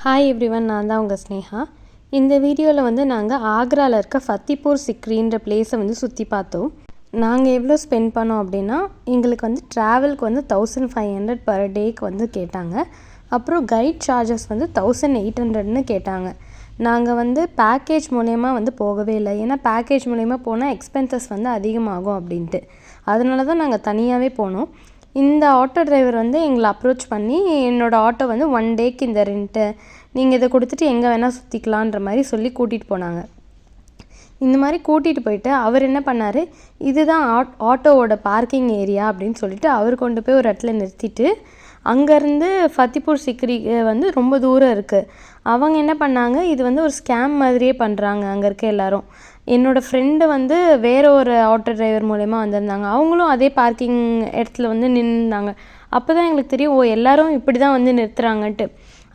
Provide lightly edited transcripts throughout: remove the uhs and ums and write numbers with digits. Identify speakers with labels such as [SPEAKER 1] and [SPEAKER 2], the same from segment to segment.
[SPEAKER 1] Hi everyone, நான் தான் உங்கள் ஸ்னேகா. இந்த வீடியோவில் வந்து நாங்கள் ஆக்ராவில் இருக்க ஃபத்திப்பூர் சிக்ரின்ற பிளேஸை வந்து சுற்றி பார்த்தோம். நாங்கள் எவ்வளோ ஸ்பெண்ட் பண்ணோம் அப்படின்னா, எங்களுக்கு வந்து ட்ராவலுக்கு வந்து 1500 பர் டேக்கு வந்து கேட்டாங்க. அப்புறம் கைட் சார்ஜஸ் வந்து 1800ன்னு கேட்டாங்க. நாங்கள் வந்து பேக்கேஜ் மூலயமா வந்து போகவே இல்லை. ஏன்னா பேக்கேஜ் மூலயமா போனால் எக்ஸ்பென்சஸ் வந்து அதிகமாகும் அப்படின்ட்டு. அதனால தான் நாங்கள் தனியாகவே போனோம். இந்த ஆட்டோ டிரைவர் வந்து எங்களை அப்ரோச் பண்ணி, என்னோடய ஆட்டோ வந்து 1 டேக்கு இந்த ரெண்ட்டு, நீங்கள் இதை கொடுத்துட்டு எங்கே வேணால் சுற்றிக்கலான்ற மாதிரி சொல்லி கூட்டிகிட்டு போனாங்க. இந்த மாதிரி கூட்டிகிட்டு போயிட்டு அவர் என்ன பண்ணார், இதுதான் ஆட்டோவோட பார்க்கிங் ஏரியா அப்படின்னு சொல்லிட்டு அவர் கொண்டு போய் ஒரு இடத்துல நிறுத்திட்டு, அங்கேருந்து ஃபத்திப்பூர் சிக்ரி வந்து ரொம்ப தூரம் இருக்குது. அவங்க என்ன பண்ணாங்க, இது வந்து ஒரு ஸ்கேம் மாதிரியே பண்ணுறாங்க அங்கே இருக்க எல்லோரும். என்னோடய ஃப்ரெண்டு வந்து வேறு ஒரு ஆட்டோ டிரைவர் மூலயமா வந்திருந்தாங்க. அவங்களும் அதே பார்க்கிங் இடத்துல வந்து நின்றுந்தாங்க. அப்போ தான் எங்களுக்கு தெரியும், எல்லோரும் இப்படி தான் வந்து நிறுத்துகிறாங்கன்ட்டு.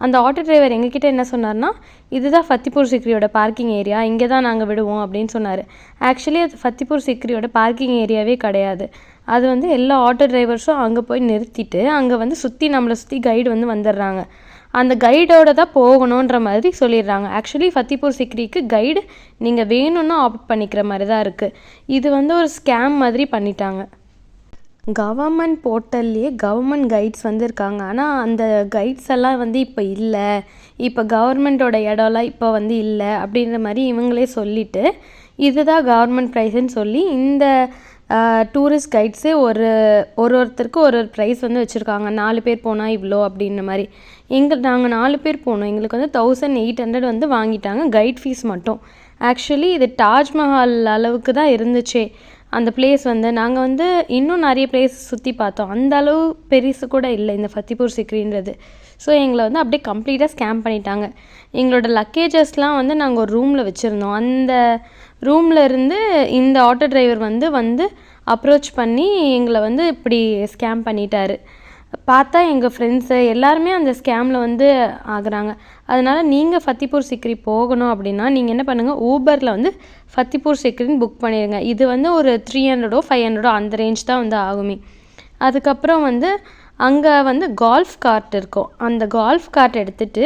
[SPEAKER 1] அந்த ஆட்டோ டிரைவர் எங்ககிட்ட என்ன சொன்னார்னா, இதுதான் ஃபத்திப்பூர் சிக்ரியோட பார்க்கிங் ஏரியா, இங்கே தான் நாங்கள் விடுவோம் அப்படின்னு சொன்னார். ஆக்சுவலி அது ஃபத்திப்பூர் சிக்ரியோட பார்க்கிங் ஏரியாவே கிடையாது. அது வந்து எல்லா ஆட்டோ டிரைவர்ஸும் அங்கே போய் நிறுத்திட்டு அங்கே வந்து நம்மளை சுற்றி கைடு வந்து வந்துடுறாங்க. அந்த கைடோடு தான் போகணுன்ற மாதிரி சொல்லிடுறாங்க. ஆக்சுவலி ஃபத்திப்பூர் சிக்ரிக்கு கைடு நீங்கள் வேணும்னா ஆப்ட் பண்ணிக்கிற மாதிரி தான் இருக்குது. இது வந்து ஒரு ஸ்கேம் மாதிரி பண்ணிட்டாங்க. கவர்மெண்ட் போர்ட்டல்லையே கவர்மெண்ட் கைட்ஸ் வந்து இருக்காங்க. ஆனால் அந்த கைட்ஸ் எல்லாம் வந்து இப்போ இல்லை, இப்போ கவர்மெண்ட்டோட இடம்லாம் இப்போ வந்து இல்லை அப்படின்ற மாதிரி இவங்களே சொல்லிவிட்டு, இதுதான் கவர்மெண்ட் ப்ரைஸுன்னு சொல்லி இந்த டூரிஸ்ட் கைட்ஸே ஒருத்தருக்கு ஒரு ப்ரைஸ் வந்து வச்சுருக்காங்க. 4 பேர் போனால் இவ்வளோ அப்படின்ற மாதிரி. நாங்கள் 4 பேர் போனோம். எங்களுக்கு வந்து 1800 வந்து வாங்கிட்டாங்க கைட் ஃபீஸ் மட்டும். ஆக்சுவலி இது தாஜ்மஹால் அளவுக்கு தான் இருந்துச்சே அந்த பிளேஸ் வந்து. நாங்கள் வந்து இன்னும் நிறைய பிளேஸ் சுற்றி பார்த்தோம். அந்த அளவு பெருசு கூட இல்லை இந்த ஃபத்திப்பூர் சிக்ரின்றது. ஸோ எங்களை வந்து அப்படியே கம்ப்ளீட்டாக ஸ்கேம் பண்ணிட்டாங்க. எங்களோட லக்கேஜஸ்லாம் வந்து நாங்கள் ஒரு ரூமில் வச்சுருந்தோம். அந்த ரூமில் இருந்து இந்த ஆட்டோ டிரைவர் வந்து அப்ரோச் பண்ணி எங்களை வந்து இப்படி ஸ்கேம் பண்ணிட்டாரு. பார்த்தா எங்கள் ஃப்ரெண்ட்ஸு எல்லாருமே அந்த ஸ்கேமில் வந்து ஆகுறாங்க. அதனால் நீங்கள் ஃபத்திப்பூர் சிக்ரி போகணும் அப்படின்னா நீங்கள் என்ன பண்ணுங்கள், ஊபரில் வந்து ஃபத்திப்பூர் சிக்ரின்னு புக் பண்ணிடுங்க. இது வந்து ஒரு 300 500 அந்த ரேஞ்ச் தான் வந்து ஆகுமே. அதுக்கப்புறம் வந்து அங்கே வந்து கால்ஃப் கார்ட் இருக்கும். அந்த கால்ஃப் கார்ட் எடுத்துகிட்டு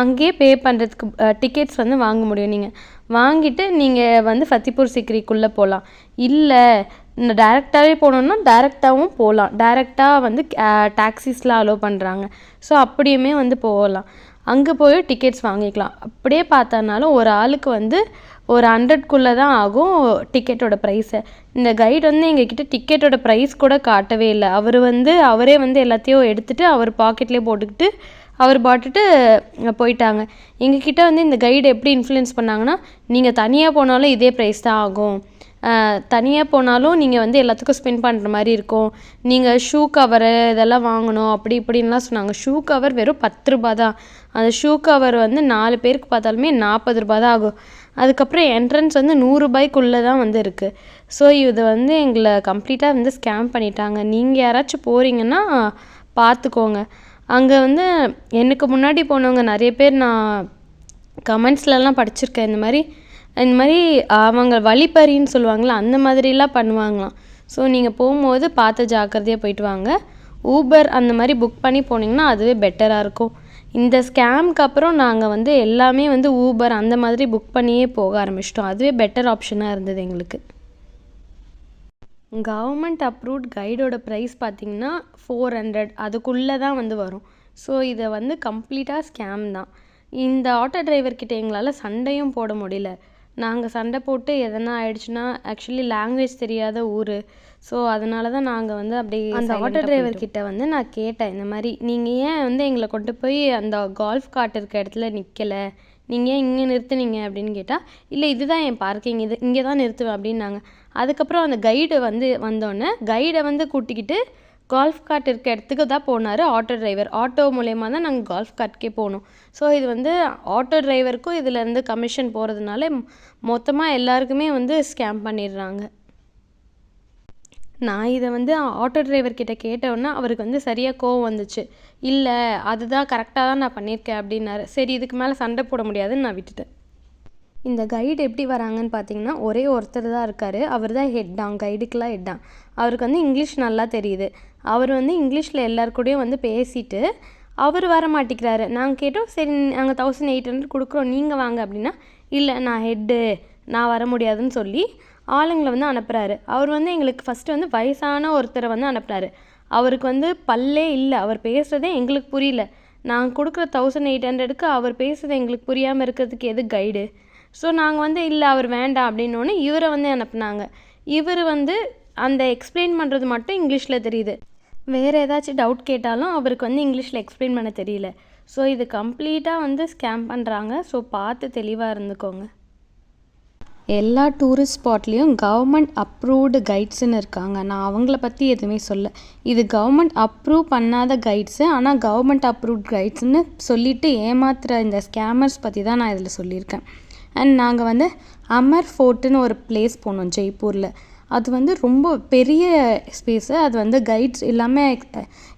[SPEAKER 1] அங்கேயே பே பண்ணுறதுக்கு டிக்கெட்ஸ் வந்து வாங்க முடியும். நீங்கள் வாங்கிட்டு நீங்கள் வந்து ஃபத்திப்பூர் சிக்ரிக்குள்ளே போகலாம். இல்லை இந்த டைரெக்டாகவே போகணுன்னா டைரெக்டாகவும் போகலாம். டைரெக்டாக வந்து டாக்ஸிஸ்லாம் அலோவ் பண்ணுறாங்க. ஸோ அப்படியுமே வந்து போகலாம். அங்கே போய் டிக்கெட்ஸ் வாங்கிக்கலாம். அப்படியே பார்த்தனாலும் ஒரு ஆளுக்கு வந்து ஒரு 100க்குள்ளே தான் ஆகும் டிக்கெட்டோட ப்ரைஸை. இந்த கைடு வந்து எங்ககிட்ட டிக்கெட்டோட ப்ரைஸ் கூட காட்டவே இல்லை. அவரே வந்து எல்லாத்தையும் எடுத்துகிட்டு அவர் பாக்கெட்லேயே போட்டுக்கிட்டு அவர் பாட்டுட்டு போயிட்டாங்க. எங்ககிட்ட வந்து இந்த கைடு எப்படி இன்ஃப்ளூயன்ஸ் பண்ணாங்கன்னா, நீங்கள் தனியாக போனாலும் இதே ப்ரைஸ் தான் ஆகும், தனியாக போனாலும் நீங்கள் வந்து எல்லாத்துக்கும் ஸ்பெண்ட் பண்ணுற மாதிரி இருக்கும், நீங்கள் ஷூ கவரு இதெல்லாம் வாங்கணும் அப்படி இப்படின்லாம் சொன்னாங்க. ஷூ கவர் வெறும் 10 ரூபா தான். அந்த ஷூ கவர் வந்து 4 பேருக்கு பார்த்தாலுமே 40 ரூபா தான் ஆகும். அதுக்கப்புறம் என்ட்ரன்ஸ் வந்து 100 ரூபாய்க்குள்ளே தான் வந்து இருக்குது. ஸோ இது வந்து எங்களை கம்ப்ளீட்டாக வந்து ஸ்கேம் பண்ணிட்டாங்க. நீங்கள் யாராச்சும் போகிறீங்கன்னா பார்த்துக்கோங்க. அங்கே வந்து எனக்கு முன்னாடி போனவங்க நிறைய பேர் நான் கமெண்ட்ஸ்லலாம் படிச்சிருக்கேன். இந்த மாதிரி அவங்க வழிப்பறின்னு சொல்லுவாங்களா, அந்த மாதிரிலாம் பண்ணுவாங்களாம். ஸோ நீங்கள் போகும்போது பார்த்து ஜாக்கிரதையாக போயிட்டு வாங்க. ஊபர் அந்த மாதிரி புக் பண்ணி போனீங்கன்னா அதுவே பெட்டராக இருக்கும். இந்த ஸ்கேம்க்கு அப்புறம் நாங்கள் வந்து எல்லாமே வந்து ஊபர் அந்த மாதிரி புக் பண்ணியே போக ஆரம்பிச்சிட்டோம். அதுவே பெட்டர் ஆப்ஷனாக இருந்தது எங்களுக்கு. கவர்மெண்ட் அப்ரூவ்ட் கைடோட ப்ரைஸ் பார்த்திங்கன்னா 400 அதுக்குள்ளே தான் வந்து வரும். ஸோ இதை வந்து கம்ப்ளீட்டாக ஸ்கேம் தான். இந்த ஆட்டோ டிரைவர்கிட்ட எங்களால் சண்டையும் போட முடியல. நாங்கள் சண்டை போட்டு எதனா ஆயிடுச்சுன்னா, ஆக்சுவலி லாங்குவேஜ் தெரியாத ஊர். ஸோ அதனால தான் நாங்கள் வந்து அப்படியே அந்த ஆட்டோ டிரைவர்கிட்ட வந்து நான் கேட்டேன், இந்த மாதிரி நீங்கள் ஏன் வந்து எங்களை கொண்டு போய் அந்த கால்ஃப் கார்ட் இருக்க இடத்துல நிற்கலை, நீங்கள் ஏன் இங்கே நிறுத்துனீங்க அப்படின்னு கேட்டால், இல்லை இதுதான் என் பார்க்கிங், இங்கே தான் நிறுத்துவேன் அப்படின்னாங்க. அதுக்கப்புறம் அந்த கைடு வந்தோடனே கைடை வந்து கூட்டிக்கிட்டு கால்ஃப் கார்ட் இருக்க இடத்துக்கு தான் போனார் ஆட்டோ டிரைவர். ஆட்டோ மூலயமா தான் நாங்கள் கால்ஃப் கார்ட்கே போனோம். ஸோ இது வந்து ஆட்டோ டிரைவருக்கும் இதுலேருந்து கமிஷன் போகிறதுனால மொத்தமாக எல்லாருக்குமே வந்து ஸ்கேம் பண்ணிடுறாங்க. நான் இதை வந்து ஆட்டோ டிரைவர்கிட்ட கேட்டோன்னா அவருக்கு வந்து சரியாக கோவம் வந்துச்சு. இல்லை அதுதான் கரெக்டாக தான் நான் பண்ணியிருக்கேன் அப்படின்னாரு. சரி இதுக்கு மேலே சண்டை போட முடியாதுன்னு நான் விட்டுட்டேன். இந்த கைடு எப்படி வராங்கன்னு பார்த்தீங்கன்னா, ஒரே ஒருத்தர் தான் இருக்கார். அவர் தான் ஹெட்டான், கைடுக்கெலாம் ஹெட்டான். அவருக்கு வந்து இங்கிலீஷ் நல்லா தெரியுது. அவர் வந்து இங்கிலீஷில் எல்லாருக்கூடையும் வந்து பேசிட்டு அவர் வர மாட்டேங்கிறாரு. நாங்கள் கேட்டோம், சரி நாங்கள் 1800 கொடுக்குறோம், நீங்கள் வாங்க அப்படின்னா, இல்லை நான் ஹெட்டு, நான் வர முடியாதுன்னு சொல்லி ஆளுங்களை வந்து அனுப்புகிறாரு. அவர் வந்து எங்களுக்கு ஃபஸ்ட்டு வந்து வயசான ஒருத்தரை வந்து அனுப்புகிறாரு. அவருக்கு வந்து பல்லே இல்லை, அவர் பேசுகிறதே எங்களுக்கு புரியல. நாங்கள் கொடுக்குற 1800க்கு அவர் பேசுகிறது எங்களுக்கு புரியாமல் இருக்கிறதுக்கு எது கைடு? ஸோ நாங்கள் வந்து இல்லை அவர் வேண்டாம் அப்படின்னோடனே இவரை வந்து அனுப்புனாங்க. இவர் வந்து அந்த எக்ஸ்பிளைன் பண்ணுறது மட்டும் இங்கிலீஷில் தெரியுது. வேறு ஏதாச்சும் டவுட் கேட்டாலும் அவருக்கு வந்து இங்கிலீஷில் எக்ஸ்பிளைன் பண்ண தெரியல. ஸோ இது கம்ப்ளீட்டாக வந்து ஸ்கேம் பண்ணுறாங்க. ஸோ பார்த்து தெளிவாக இருந்துக்கோங்க. எல்லா டூரிஸ்ட் ஸ்பாட்லேயும் கவர்மெண்ட் அப்ரூவ்டு கைட்ஸுன்னு இருக்காங்க. நான் அவங்கள பற்றி எதுவுமே சொல்ல. இது கவர்மெண்ட் அப்ரூவ் பண்ணாத கைட்ஸு, ஆனால் கவர்மெண்ட் அப்ரூவ்ட் கைட்ஸுன்னு சொல்லிவிட்டு ஏமாத்துகிற இந்த ஸ்கேமர்ஸ் பற்றி தான் நான் இதில் சொல்லியிருக்கேன். அண்ட் நாங்கள் வந்து அமர் ஃபோர்ட்டுன்னு ஒரு பிளேஸ் போனோம் ஜெய்ப்பூரில். அது வந்து ரொம்ப பெரிய ஸ்பேஸு. அது வந்து கைட்ஸ் இல்லாமல்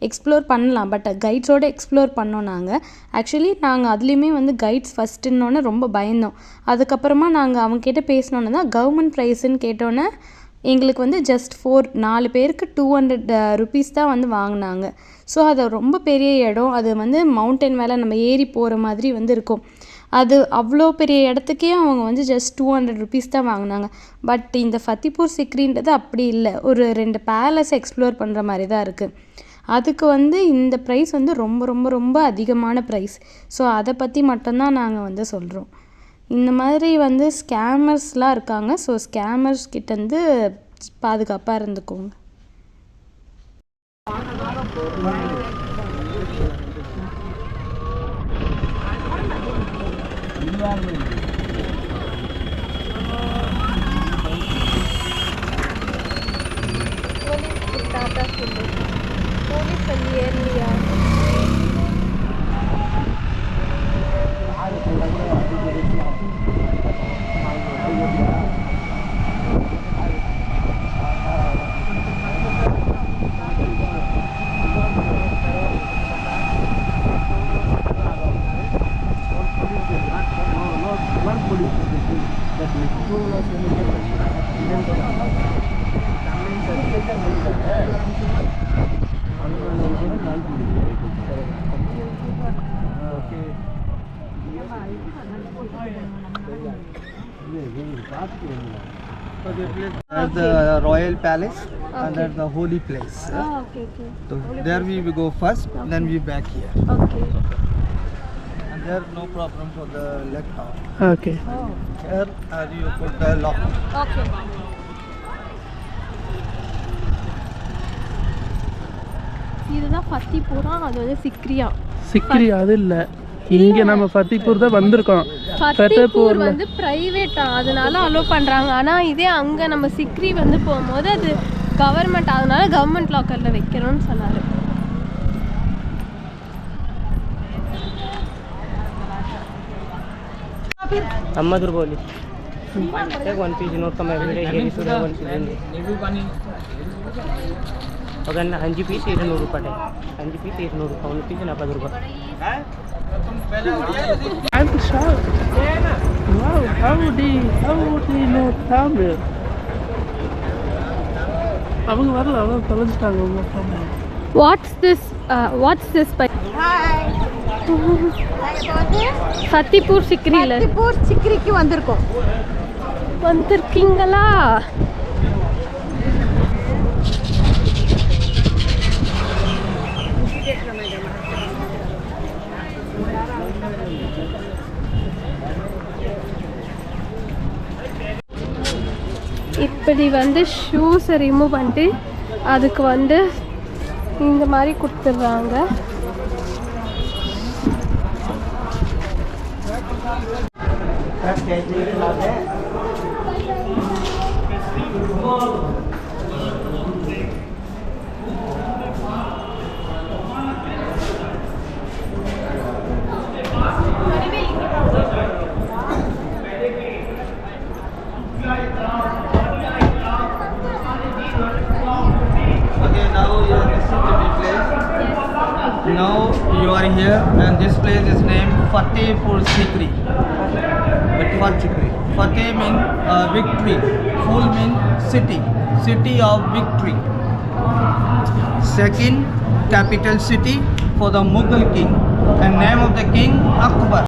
[SPEAKER 1] எக்ஸ்ப்ளோர் பண்ணலாம், பட் கைட்ஸோடு எக்ஸ்ப்ளோர் பண்ணோம் நாங்கள். ஆக்சுவலி நாங்கள் அதுலேயுமே வந்து கைட்ஸ் ஃபஸ்ட்டுன்னொன்னே ரொம்ப பயந்தோம். அதுக்கப்புறமா நாங்கள் அவங்ககிட்ட பேசினோன்னே தான் கவர்மெண்ட் ப்ரைஸுன்னு கேட்டோன்னே எங்களுக்கு வந்து ஜஸ்ட் 4 பேருக்கு 200 ருபீஸ் தான் வந்து வாங்கினாங்க. ஸோ அது ரொம்ப பெரிய இடம். அது வந்து மவுண்டன் மேலே நம்ம ஏறி போகிற மாதிரி வந்து இருக்கும். அது அவ்வளோ பெரிய இடத்துக்கே அவங்க வந்து ஜஸ்ட் 200 ருபீஸ் தான் வாங்கினாங்க. பட் இந்த ஃபத்திப்பூர் சிக்ரின்றது அப்படி இல்லை. ஒரு 2 பேலஸ் எக்ஸ்ப்ளோர் பண்ணுற மாதிரி தான் இருக்குது. அதுக்கு வந்து இந்த ப்ரைஸ் வந்து ரொம்ப ரொம்ப ரொம்ப அதிகமான ப்ரைஸ். ஸோ அதை பற்றி மட்டும்தான் நாங்கள் வந்து சொல்கிறோம். இந்த மாதிரி வந்து ஸ்கேமர்ஸ்லாம் இருக்காங்க. ஸோ ஸ்கேமர்ஸ் கிட்டேருந்து பாதுகாப்பாக இருந்துக்கோங்க. போலீஸ் வந்து ஏறலையா?
[SPEAKER 2] The royal palace, and that's the holy place.
[SPEAKER 1] Okay.
[SPEAKER 2] So there we will go first, then we back here.
[SPEAKER 1] Okay.
[SPEAKER 2] And there no problem for the leg out.
[SPEAKER 3] Okay.
[SPEAKER 2] Here you put the lock.
[SPEAKER 1] Okay. இதுதான் ஃபத்திப்பூரா, அது வந்து
[SPEAKER 3] சிக்ரி அது இல்லை. இங்கே நம்ம ஃபத்திப்பூர் தான் வந்திருக்கோம்.
[SPEAKER 1] ஃபத்திப்பூர் வந்து ப்ரைவேட்டா, அதனால அலோவ் பண்ணுறாங்க. ஆனால் இதே அங்கே நம்ம சிக்ரி வந்து போகும்போது அது கவர்மெண்ட், அதனால கவர்மெண்ட் லாக்கரில் வைக்கிறோன்னு சொன்னார்.
[SPEAKER 4] अहमदपुर बोली एक 1 पीस नोट का मैं वीडियो हेरी सुधा 1 पीस नींबू पानी अगर 5 पीस 200 रुपये 5 पीस 200 रुपये 1 पीस 40 रुपये.
[SPEAKER 3] I'm shocked. Wow, how do you know Tamil? அவங்க வரல, அவங்க தொலைஞ்சிட்டாங்க.
[SPEAKER 1] What's this by?
[SPEAKER 5] Hi.
[SPEAKER 1] ஃபத்திப்பூர் சிக்ரியில்
[SPEAKER 5] ஃபத்திப்பூர் சிக்ரிக்கு
[SPEAKER 1] வந்திருக்கீங்களா? இப்படி வந்து ஷூஸை ரிமூவ் பண்ணிட்டு அதுக்கு வந்து இந்த மாதிரி கொடுத்துட்றாங்க.
[SPEAKER 2] Now you are here, and this place is named Fatehpur Sikri. Fateh means victory. Full means city of victory. second capital city for the Mughal king, and name of the king Akbar.